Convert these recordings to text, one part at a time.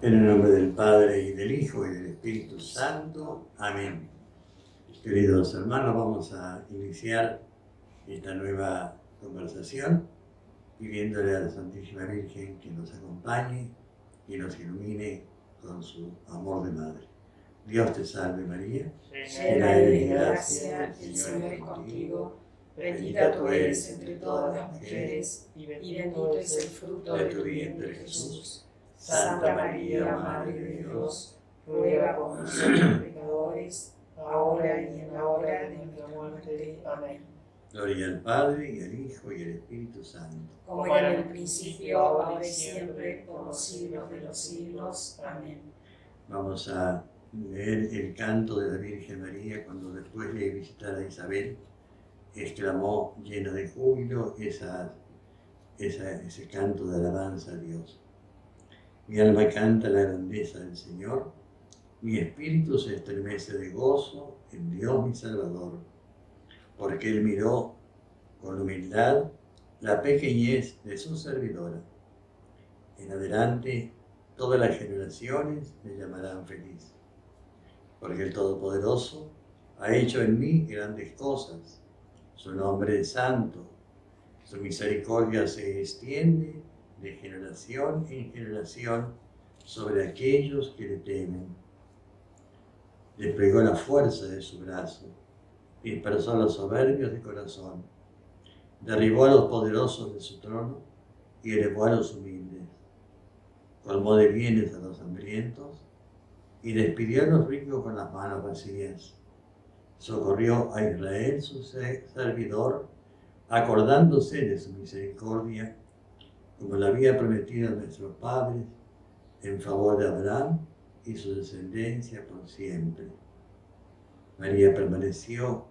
En el nombre del Padre, y del Hijo, y del Espíritu Santo. Amén. Queridos hermanos, vamos a iniciar esta nueva conversación pidiéndole a la Santísima Virgen que nos acompañe y nos ilumine con su amor de Madre. Dios te salve María, llena eres de gracia, el Señor es contigo, bendita tú eres entre todas las mujeres, y bendito es el fruto de tu vientre Jesús. Santa María, Madre de Dios, ruega por nosotros pecadores, ahora y en la hora de nuestra muerte. Amén. Gloria al Padre, y al Hijo, y al Espíritu Santo. Como era en el principio, ahora y siempre, por los siglos de los siglos. Amén. Vamos a leer el canto de la Virgen María cuando después de visitar a Isabel exclamó llena de júbilo ese canto de alabanza a Dios. Mi alma canta la grandeza del Señor, mi espíritu se estremece de gozo en Dios mi Salvador, porque Él miró con humildad la pequeñez de su servidora. En adelante todas las generaciones me llamarán feliz, porque el Todopoderoso ha hecho en mí grandes cosas. Su nombre es santo, su misericordia se extiende de generación en generación sobre aquellos que le temen. Desplegó la fuerza de su brazo, dispersó a los soberbios de corazón, derribó a los poderosos de su trono y elevó a los humildes, colmó de bienes a los hambrientos y despidió a los ricos con las manos vacías. Socorrió a Israel su servidor, acordándose de su misericordia, como la había prometido a nuestros padres, en favor de Abraham y su descendencia por siempre. María permaneció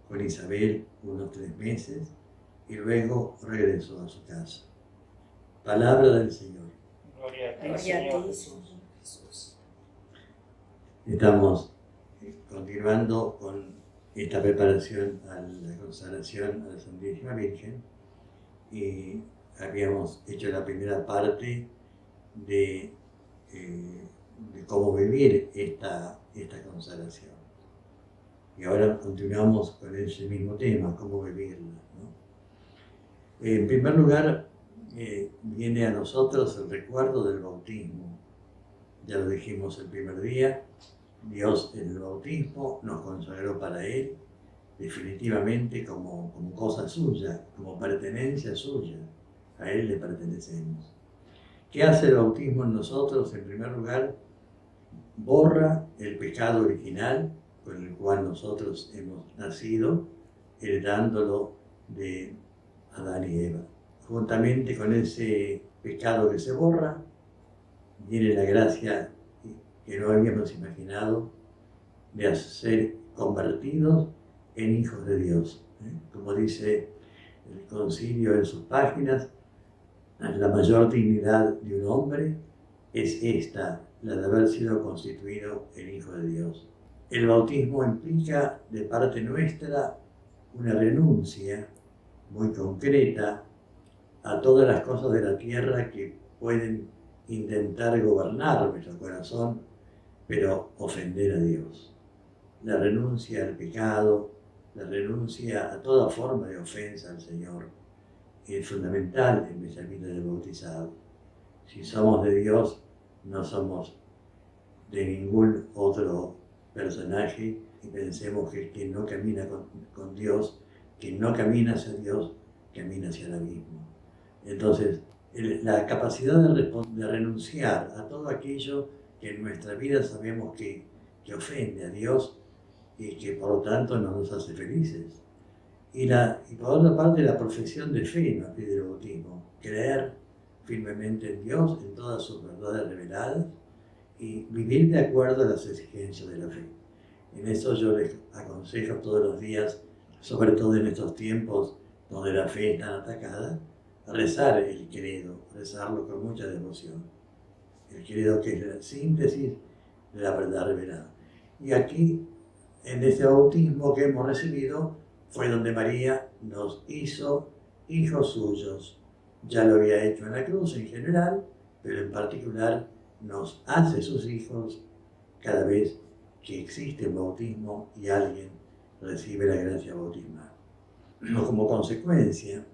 con Isabel unos 3 meses y luego regresó a su casa. Palabra del Señor. Gloria a ti, Señor Jesús. Estamos continuando con esta preparación a la consagración a la Santísima Virgen y habíamos hecho la primera parte de cómo vivir esta consagración. Y ahora continuamos con ese mismo tema, cómo vivirla, ¿no? En primer lugar, viene a nosotros el recuerdo del bautismo. Ya lo dijimos el primer día, Dios en el bautismo nos consagró para Él definitivamente como cosa suya, como pertenencia suya. A Él le pertenecemos. ¿Qué hace el bautismo en nosotros? En primer lugar, borra el pecado original con el cual nosotros hemos nacido, heredándolo de Adán y Eva. Juntamente con ese pecado que se borra, viene la gracia que no habíamos imaginado de ser convertidos en hijos de Dios. Como dice el concilio en sus páginas, la mayor dignidad de un hombre es esta, la de haber sido constituido en hijo de Dios. El bautismo implica de parte nuestra una renuncia muy concreta a todas las cosas de la tierra que pueden intentar gobernar nuestro corazón, pero ofender a Dios. La renuncia al pecado, la renuncia a toda forma de ofensa al Señor es fundamental en nuestra vida de bautizado. Si somos de Dios, no somos de ningún otro personaje y pensemos que el que no camina con Dios, que no camina hacia Dios, camina hacia el abismo. Entonces, la capacidad de renunciar a todo aquello que en nuestra vida sabemos que ofende a Dios y que por lo tanto no nos hace felices. Y por otra parte, la profesión de fe nos pide el bautismo, creer firmemente en Dios, en todas sus verdades reveladas y vivir de acuerdo a las exigencias de la fe. En eso yo les aconsejo todos los días, sobre todo en estos tiempos donde la fe está atacada, a rezar el credo, rezarlo con mucha devoción. El credo que es la síntesis de la verdad revelada. Y aquí, en este bautismo que hemos recibido, fue donde María nos hizo hijos suyos. Ya lo había hecho en la cruz en general, pero en particular nos hace sus hijos cada vez que existe un bautismo y alguien recibe la gracia bautismal. Como consecuencia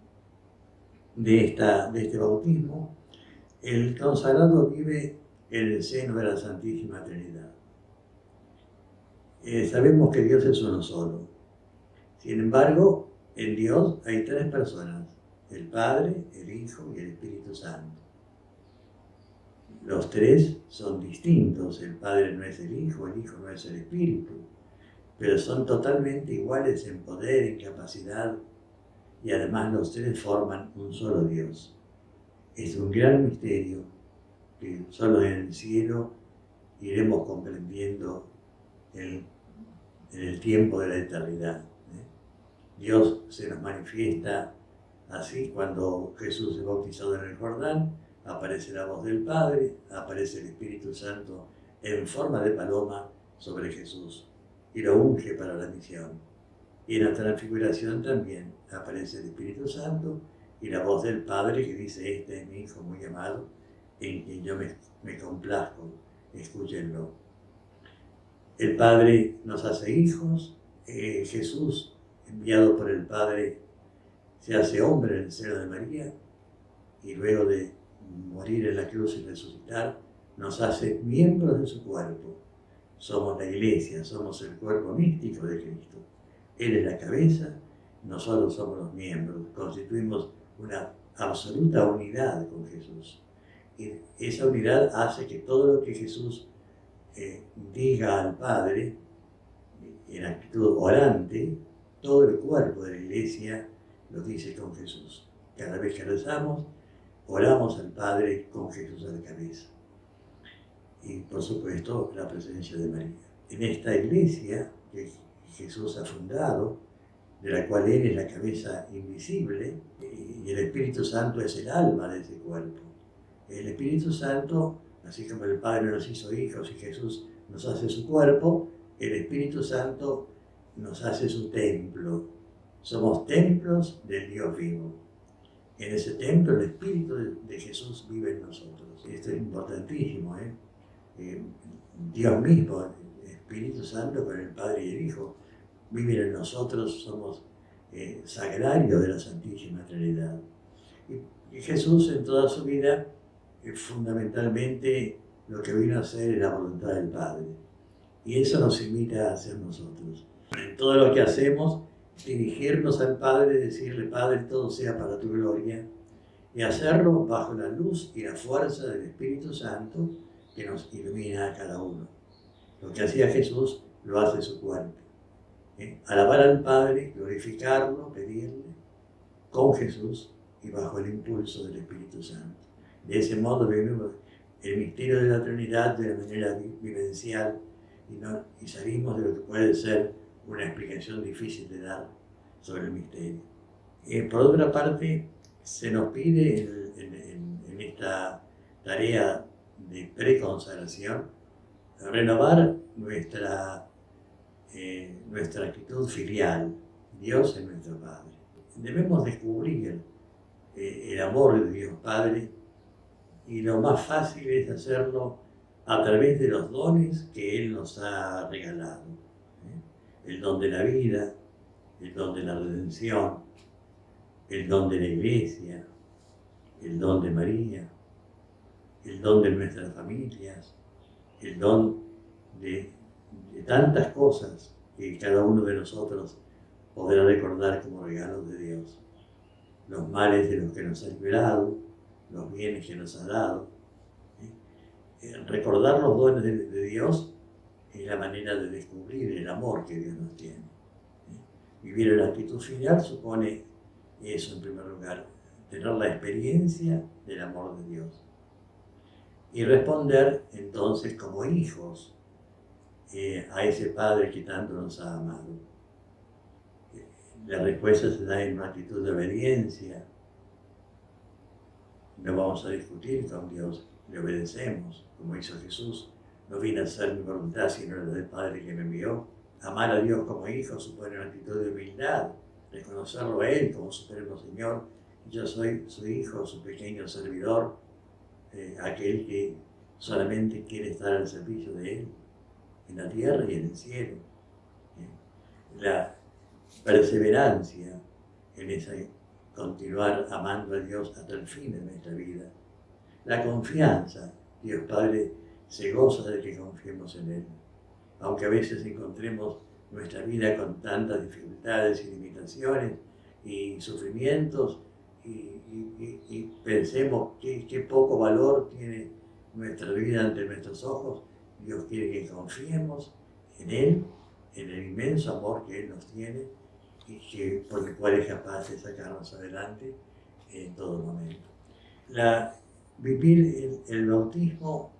de este bautismo, el consagrado vive en el seno de la Santísima Trinidad. Sabemos que Dios es uno solo. Sin embargo, en Dios hay tres personas: el Padre, el Hijo y el Espíritu Santo. Los tres son distintos. El Padre no es el Hijo no es el Espíritu, pero son totalmente iguales en poder, en capacidad, y además los tres forman un solo Dios. Es un gran misterio que solo en el cielo iremos comprendiendo en el tiempo de la eternidad. Dios se nos manifiesta así cuando Jesús es bautizado en el Jordán. Aparece la voz del Padre, aparece el Espíritu Santo en forma de paloma sobre Jesús y lo unge para la misión. Y en la transfiguración también aparece el Espíritu Santo y la voz del Padre que dice: este es mi Hijo muy amado, en quien yo me complazco, escúchenlo. El Padre nos hace hijos. Jesús, enviado por el Padre, se hace hombre en el seno de María, y luego de morir en la cruz y resucitar, nos hace miembros de su cuerpo. Somos la Iglesia, somos el cuerpo místico de Cristo. Él es la cabeza, nosotros somos los miembros, constituimos una absoluta unidad con Jesús. Y esa unidad hace que todo lo que Jesús diga al Padre, en actitud orante, todo el cuerpo de la Iglesia lo dice con Jesús. Cada vez que rezamos, oramos al Padre con Jesús a la cabeza. Y por supuesto, la presencia de María. En esta Iglesia que Jesús ha fundado, de la cual Él es la cabeza invisible, y el Espíritu Santo es el alma de ese cuerpo. El Espíritu Santo, así como el Padre nos hizo hijos y Jesús nos hace su cuerpo, el Espíritu Santo nos hace su templo. Somos templos del Dios vivo. En ese templo el Espíritu de Jesús vive en nosotros. Esto es importantísimo, Dios mismo, el Espíritu Santo con el Padre y el Hijo, viven en nosotros, somos sagrarios de la Santísima Trinidad. Y Jesús en toda su vida, fundamentalmente lo que vino a hacer es la voluntad del Padre. Y eso nos invita a hacer nosotros. En todo lo que hacemos, dirigirnos al Padre, decirle: Padre, todo sea para tu gloria, y hacerlo bajo la luz y la fuerza del Espíritu Santo que nos ilumina a cada uno. Lo que hacía Jesús lo hace su cuerpo. Alabar al Padre, glorificarlo, pedirle con Jesús y bajo el impulso del Espíritu Santo. De ese modo vivimos el misterio de la Trinidad de la manera vivencial y salimos de lo que puede ser una explicación difícil de dar sobre el misterio. Por otra parte, se nos pide en esta tarea de preconsagración renovar nuestra actitud filial. Dios es nuestro Padre. Debemos descubrir el amor de Dios Padre, y lo más fácil es hacerlo a través de los dones que Él nos ha regalado. El don de la vida, el don de la redención, el don de la Iglesia, el don de María, el don de nuestras familias, el don de tantas cosas que cada uno de nosotros podrá recordar como regalos de Dios. Los males de los que nos ha librado, los bienes que nos ha dado. Recordar los dones de Dios es la manera de descubrir el amor que Dios nos tiene. Vivir en la actitud filial supone eso en primer lugar, tener la experiencia del amor de Dios. Y responder entonces como hijos a ese Padre que tanto nos ha amado. La respuesta se da en una actitud de obediencia. No vamos a discutir con Dios, le obedecemos, como hizo Jesús. No vine a hacer mi voluntad, sino la del Padre que me envió. Amar a Dios como hijo supone una actitud de humildad, reconocerlo a Él como supremo Señor. Yo soy su hijo, su pequeño servidor, aquel que solamente quiere estar al servicio de Él, en la tierra y en el cielo. La perseverancia en ese continuar amando a Dios hasta el fin de nuestra vida. La confianza, Dios Padre se goza de que confiemos en Él. Aunque a veces encontremos nuestra vida con tantas dificultades y limitaciones y sufrimientos y pensemos qué poco valor tiene nuestra vida ante nuestros ojos, Dios quiere que confiemos en Él, en el inmenso amor que Él nos tiene y por el cual es capaz de sacarnos adelante en todo momento. Vivir el bautismo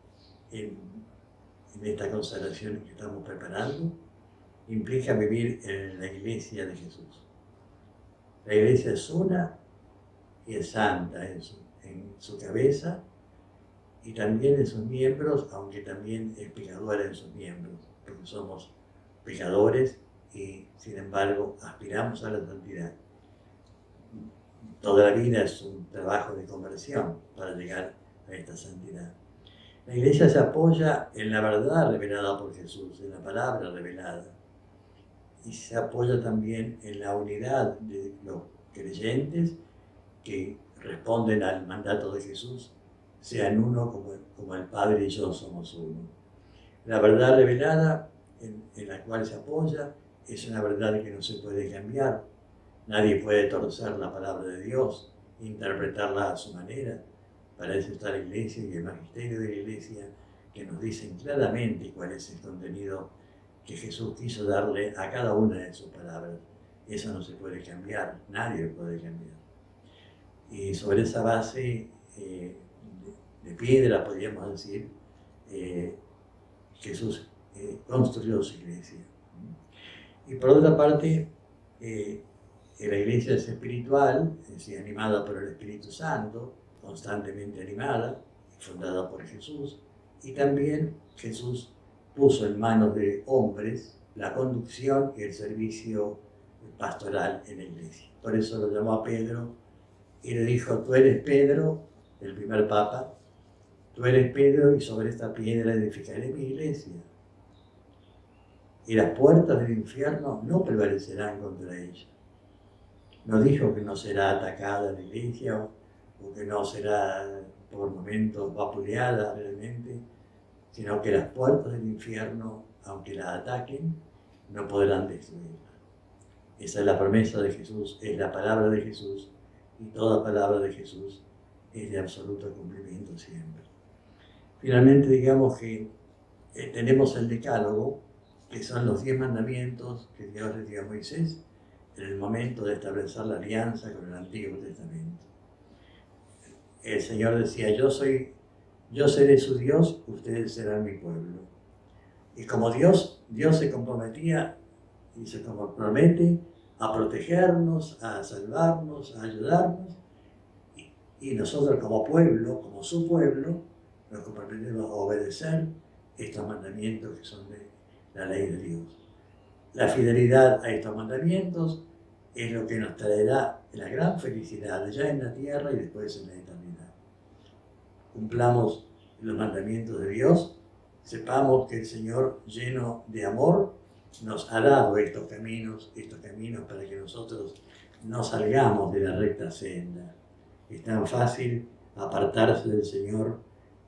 en esta consagración que estamos preparando implica vivir en la Iglesia de Jesús. La Iglesia es una y es santa en su cabeza y también en sus miembros, aunque también es pecadora en sus miembros, porque somos pecadores y sin embargo aspiramos a la santidad. Toda la vida es un trabajo de conversión para llegar a esta santidad. La Iglesia se apoya en la verdad revelada por Jesús, en la palabra revelada, y se apoya también en la unidad de los creyentes que responden al mandato de Jesús, sean uno como el Padre y yo somos uno. La verdad revelada en la cual se apoya es una verdad que no se puede cambiar. Nadie puede torcer la palabra de Dios, interpretarla a su manera. Para eso está la Iglesia y el magisterio de la Iglesia, que nos dicen claramente cuál es el contenido que Jesús quiso darle a cada una de sus palabras. Eso no se puede cambiar, nadie lo puede cambiar. Y sobre esa base de piedra, podríamos decir, Jesús construyó su Iglesia. Y por otra parte, la Iglesia es espiritual, es decir, animada por el Espíritu Santo, constantemente animada, fundada por Jesús, y también Jesús puso en manos de hombres la conducción y el servicio pastoral en la Iglesia. Por eso lo llamó a Pedro y le dijo: tú eres Pedro, el primer papa, tú eres Pedro y sobre esta piedra edificaré mi Iglesia. Y las puertas del infierno no prevalecerán contra ella. No dijo que no será atacada la Iglesia o que no será por momentos vapuleada realmente, sino que las puertas del infierno, aunque la ataquen, no podrán destruirla. Esa es la promesa de Jesús, es la palabra de Jesús, y toda palabra de Jesús es de absoluto cumplimiento siempre. Finalmente, digamos que tenemos el Decálogo, que son los 10 mandamientos que Dios le dio a Moisés en el momento de establecer la alianza con el Antiguo Testamento. El Señor decía: yo seré su Dios, ustedes serán mi pueblo. Y como Dios se comprometía y se compromete a protegernos, a salvarnos, a ayudarnos, y nosotros como pueblo, como su pueblo, nos comprometemos a obedecer estos mandamientos que son de la ley de Dios. La fidelidad a estos mandamientos es lo que nos traerá la gran felicidad ya en la tierra y después en la eternidad. Cumplamos los mandamientos de Dios, sepamos que el Señor, lleno de amor, nos ha dado estos caminos para que nosotros no salgamos de la recta senda. Es tan fácil apartarse del Señor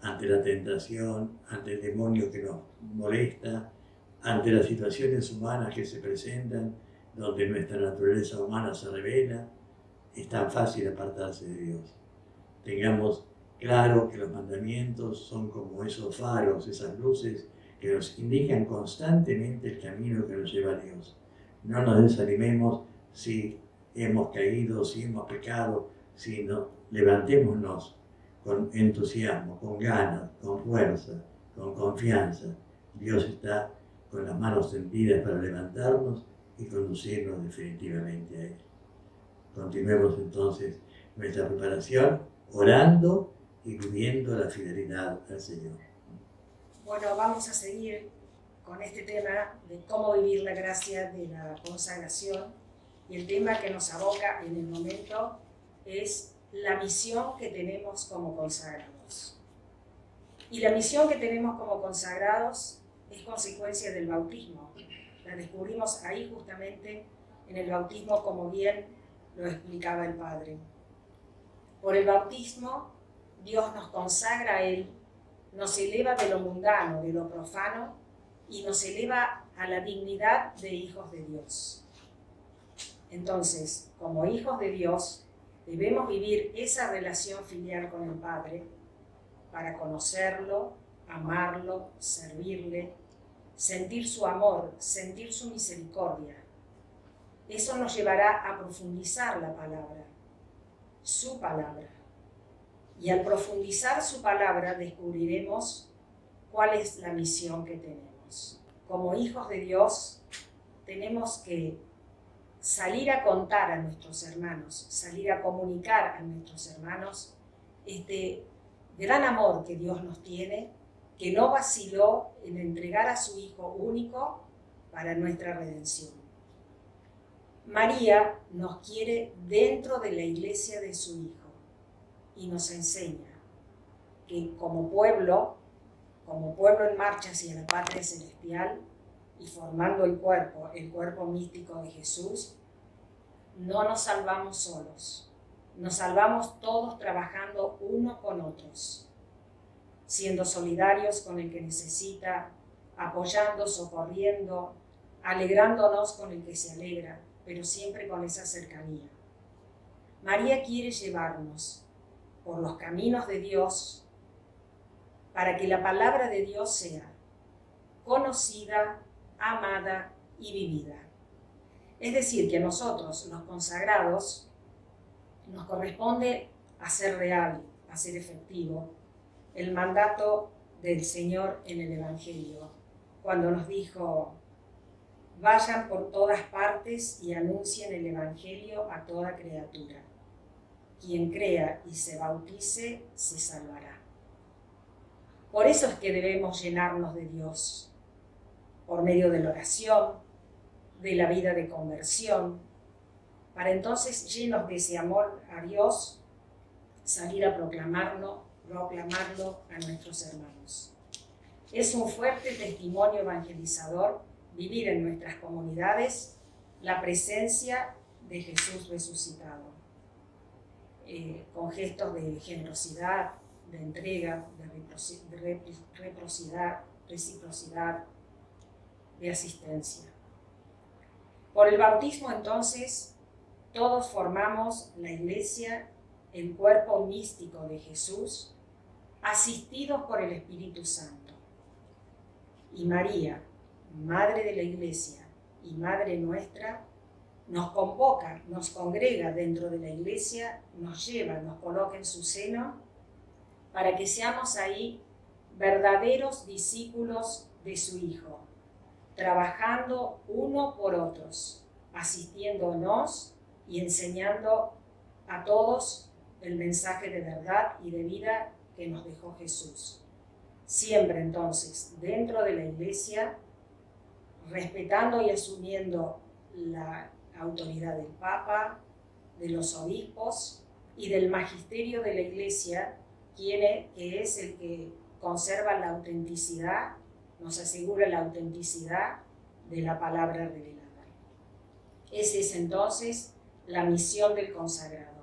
ante la tentación, ante el demonio que nos molesta, ante las situaciones humanas que se presentan, donde nuestra naturaleza humana se revela. Es tan fácil apartarse de Dios. Tengamos claro que los mandamientos son como esos faros, esas luces que nos indican constantemente el camino que nos lleva a Dios. No nos desanimemos si hemos caído, si hemos pecado, sino levantémonos con entusiasmo, con ganas, con fuerza, con confianza. Dios está con las manos tendidas para levantarnos y conducirnos definitivamente a Él. Continuemos entonces nuestra preparación orando y viviendo la fidelidad al Señor. Bueno, vamos a seguir con este tema de cómo vivir la gracia de la consagración, y el tema que nos aboca en el momento es la misión que tenemos como consagrados. Y la misión que tenemos como consagrados es consecuencia del bautismo. La descubrimos ahí justamente en el bautismo, como bien lo explicaba el Padre. Por el bautismo, Dios nos consagra a Él, nos eleva de lo mundano, de lo profano, y nos eleva a la dignidad de hijos de Dios. Entonces, como hijos de Dios, debemos vivir esa relación filial con el Padre para conocerlo, amarlo, servirle, sentir su amor, sentir su misericordia. Eso nos llevará a profundizar la palabra, su palabra. Y al profundizar su palabra descubriremos cuál es la misión que tenemos. Como hijos de Dios tenemos que salir a contar a nuestros hermanos, salir a comunicar a nuestros hermanos este gran amor que Dios nos tiene, que no vaciló en entregar a su Hijo único para nuestra redención. María nos quiere dentro de la iglesia de su Hijo y nos enseña que como pueblo en marcha hacia la patria celestial y formando el cuerpo místico de Jesús, no nos salvamos solos, nos salvamos todos trabajando uno con otros, siendo solidarios con el que necesita, apoyando, socorriendo, alegrándonos con el que se alegra, pero siempre con esa cercanía. María quiere llevarnos por los caminos de Dios para que la palabra de Dios sea conocida, amada y vivida. Es decir, que a nosotros, los consagrados, nos corresponde hacer real, hacer efectivo el mandato del Señor en el Evangelio, cuando nos dijo: vayan por todas partes y anuncien el Evangelio a toda criatura. Quien crea y se bautice, se salvará. Por eso es que debemos llenarnos de Dios, por medio de la oración, de la vida de conversión, para entonces, llenos de ese amor a Dios, salir a proclamarlo a nuestros hermanos. Es un fuerte testimonio evangelizador vivir en nuestras comunidades la presencia de Jesús resucitado, con gestos de generosidad, de entrega, de reciprocidad, de asistencia. Por el bautismo, entonces, todos formamos la Iglesia, el cuerpo místico de Jesús, asistidos por el Espíritu Santo. Y María, Madre de la Iglesia y Madre nuestra, nos convoca, nos congrega dentro de la Iglesia, nos lleva, nos coloca en su seno, para que seamos ahí verdaderos discípulos de su Hijo, trabajando uno por otros, asistiéndonos y enseñando a todos el mensaje de verdad y de vida que nos dejó Jesús. Siempre entonces dentro de la Iglesia, respetando y asumiendo la autoridad del Papa, de los obispos y del magisterio de la Iglesia, que es el que conserva la autenticidad, nos asegura la autenticidad de la palabra revelada. Esa es entonces la misión del consagrado.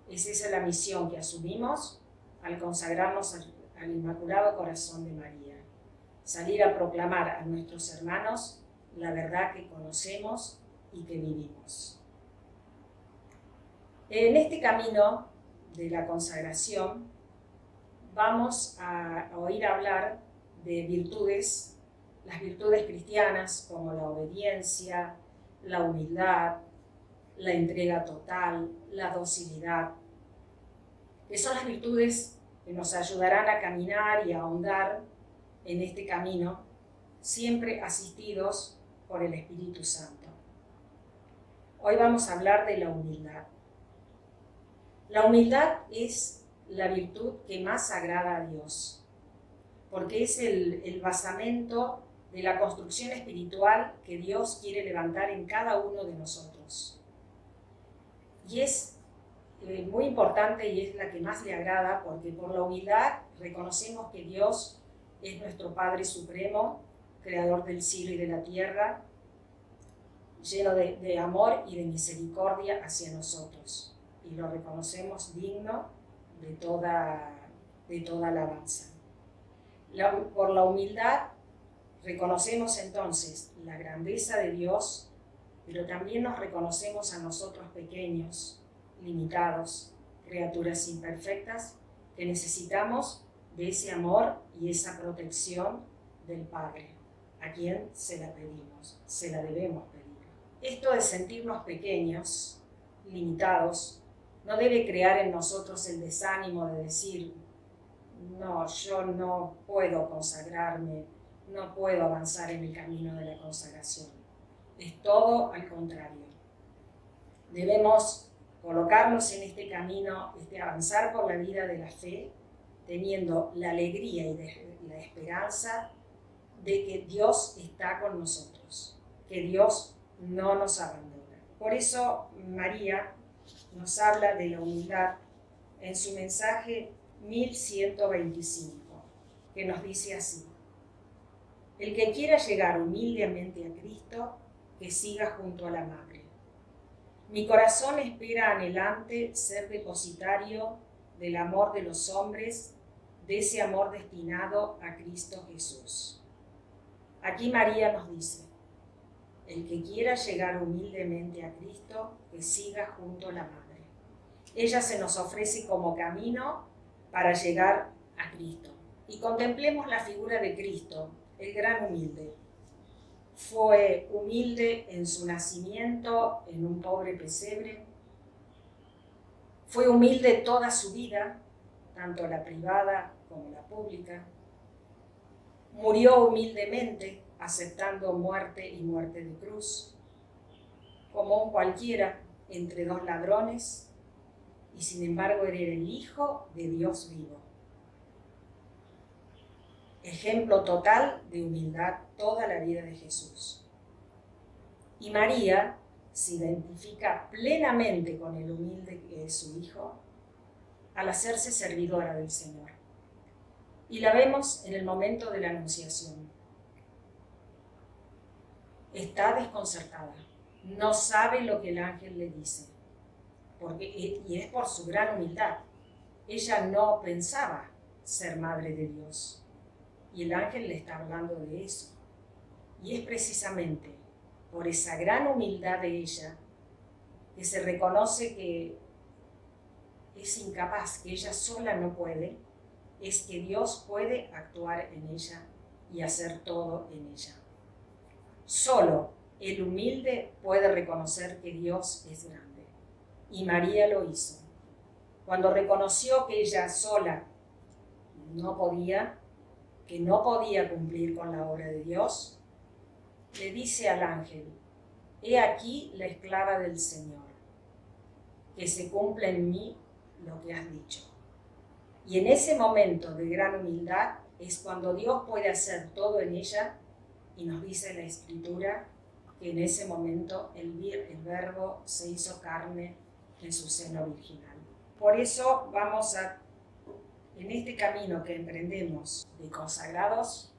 Es esa la misión que asumimos al consagrarnos al Inmaculado Corazón de María. Salir a proclamar a nuestros hermanos la verdad que conocemos y que vivimos. En este camino de la consagración vamos a oír hablar de virtudes, las virtudes cristianas como la obediencia, la humildad, la entrega total, la docilidad, que son las virtudes que nos ayudarán a caminar y a ahondar en este camino, siempre asistidos por el Espíritu Santo. Hoy vamos a hablar de la humildad. La humildad es la virtud que más agrada a Dios, porque es el basamento de la construcción espiritual que Dios quiere levantar en cada uno de nosotros. Y es muy importante y es la que más le agrada, porque por la humildad reconocemos que Dios es nuestro Padre Supremo, Creador del cielo y de la tierra, lleno de amor y de misericordia hacia nosotros. Y lo reconocemos digno de toda alabanza. Por la humildad reconocemos entonces la grandeza de Dios, pero también nos reconocemos a nosotros pequeños, limitados, criaturas imperfectas, que necesitamos de ese amor y esa protección del Padre, a quien se la pedimos, se la debemos pedir. Esto de sentirnos pequeños, limitados, no debe crear en nosotros el desánimo de decir, no, yo no puedo consagrarme, no puedo avanzar en el camino de la consagración. Es todo al contrario. Debemos colocarnos en este camino, avanzar por la vida de la fe, teniendo la alegría y la esperanza de que Dios está con nosotros, que Dios no nos abandona. Por eso María nos habla de la humildad en su mensaje 1125, que nos dice así: el que quiera llegar humildemente a Cristo, que siga junto a la Madre. Mi corazón espera anhelante ser depositario del amor de los hombres, de ese amor destinado a Cristo Jesús. Aquí María nos dice: el que quiera llegar humildemente a Cristo, que siga junto a la Madre. Ella se nos ofrece como camino para llegar a Cristo. Y contemplemos la figura de Cristo, el gran humilde. Fue humilde en su nacimiento, en un pobre pesebre. Fue humilde toda su vida, tanto la privada como la pública. Murió humildemente, aceptando muerte y muerte de cruz, como un cualquiera entre dos ladrones, y sin embargo era el Hijo de Dios vivo. Ejemplo total de humildad toda la vida de Jesús. Y María se identifica plenamente con el humilde que es su Hijo al hacerse servidora del Señor. Y la vemos en el momento de la Anunciación. Está desconcertada, no sabe lo que el ángel le dice, y es por su gran humildad. Ella no pensaba ser madre de Dios. Y el ángel le está hablando de eso. Y es precisamente por esa gran humildad de ella que se reconoce que es incapaz, que ella sola no puede, es que Dios puede actuar en ella y hacer todo en ella. Solo el humilde puede reconocer que Dios es grande. Y María lo hizo. Cuando reconoció que ella sola no podía, que no podía cumplir con la obra de Dios, le dice al ángel: he aquí la esclava del Señor, que se cumpla en mí lo que has dicho. Y en ese momento de gran humildad es cuando Dios puede hacer todo en ella, y nos dice la Escritura que en ese momento el Verbo se hizo carne en su seno virginal. Por eso en este camino que emprendemos de consagrados,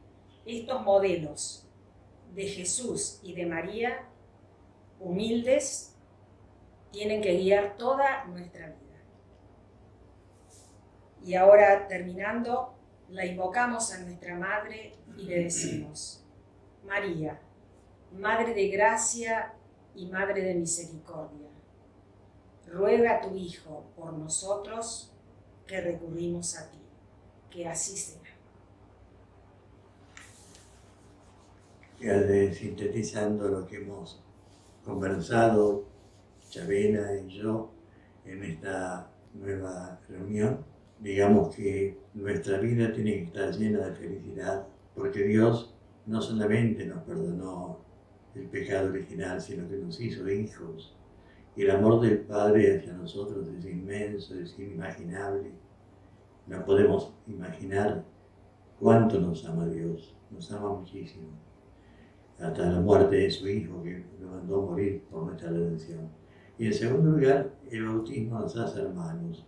estos modelos de Jesús y de María, humildes, tienen que guiar toda nuestra vida. Y ahora, terminando, la invocamos a nuestra Madre y le decimos: María, Madre de gracia y Madre de misericordia, ruega a tu Hijo por nosotros que recurrimos a ti. Que así sea. Sintetizando lo que hemos conversado, Chavena y yo, en esta nueva reunión, digamos que nuestra vida tiene que estar llena de felicidad, porque Dios no solamente nos perdonó el pecado original, sino que nos hizo hijos. Y el amor del Padre hacia nosotros es inmenso, es inimaginable. No podemos imaginar cuánto nos ama Dios, nos ama muchísimo. Hasta la muerte de su Hijo, que lo mandó a morir por nuestra redención. Y en segundo lugar, el bautismo nos hace hermanos.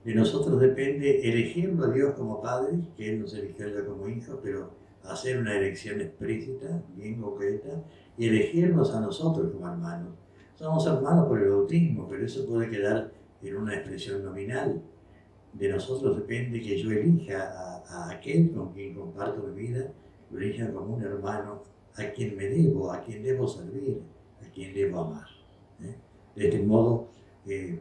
De nosotros depende elegirlo a Dios como Padre, que Él nos eligió ya como hijos, pero hacer una elección explícita, bien concreta, y elegirnos a nosotros como hermanos. Somos hermanos por el bautismo, pero eso puede quedar en una expresión nominal. De nosotros depende que yo elija a aquel con quien comparto mi vida, lo elija como un hermano a quien me debo, a quien debo servir, a quien debo amar. De este modo,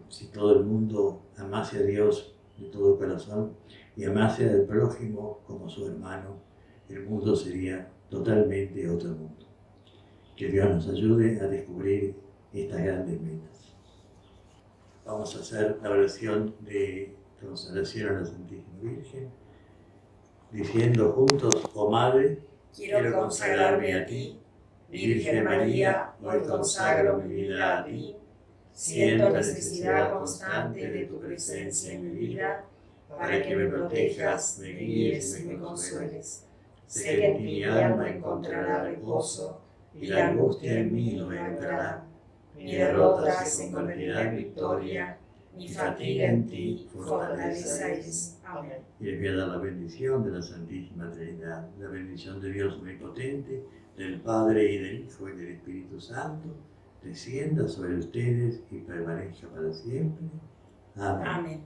si todo el mundo amase a Dios de todo corazón y amase al prójimo como su hermano, el mundo sería totalmente otro mundo. Que Dios nos ayude a descubrir estas grandes metas. Vamos a hacer la oración de consagración a la Santísima Virgen, diciendo juntos: oh Madre, quiero consagrarme a ti, Virgen María, hoy consagro mi vida a ti. Siento necesidad constante de tu presencia en mi vida, para que me protejas, me guíes y me consueles. Sé que en ti mi alma encontrará reposo, y la angustia en mí no entrará. Mi derrota se convertirá en victoria, mi fatiga en ti fortaleza es. Amén. Y les voy a dar la bendición de la Santísima Trinidad, la bendición de Dios Omnipotente, del Padre y del Hijo y del Espíritu Santo, descienda sobre ustedes y permanezca para siempre. Amén. Amén.